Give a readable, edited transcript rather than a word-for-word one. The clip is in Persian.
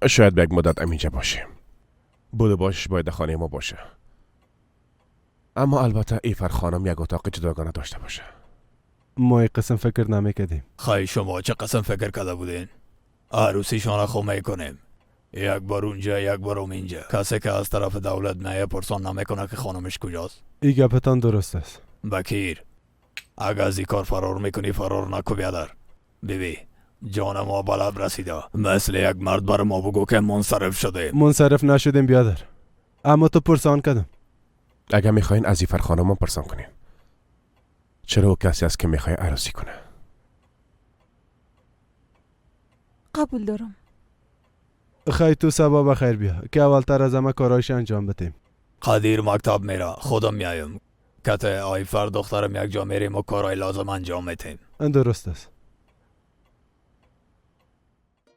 شاید به یک مدت اینجا باشیم. بود و باشش باید خانه ما باشه. اما البته ایفر خانم یک اتاق جداگانه داشته باشه. ما یک قسم فکر نمیکردیم. خواهی شما چه قسم فکر کرده بودین؟ عروسیشان را خو میکنیم. یک بار اونجا یک بار اینجا. کسی که از طرف دولت میه پرسان نمیکنه که خانمش کجاست. این گپتان درست است. بکیر اگه از این کار فرار میکنی فرار نکو بیادر. بیبی جان ما بلب رسیده. مثل یک مرد بر ما بگو که منصرف شده. منصرف نشدیم بیادر، اما تو پرسان کردم. اگر میخواین از ایفر خانم پرسان کنین چرا او کسی است که میخوای عروسی کنه؟ قبول دارم. خیلی تو سبا بخیر بیا که اولتر از همه کارایش انجام بدیم. قدیر مکتب میره خودم میایم. کته آیفر دخترم یک جا میریم و کارهای لازم انجام میتیم. درست است.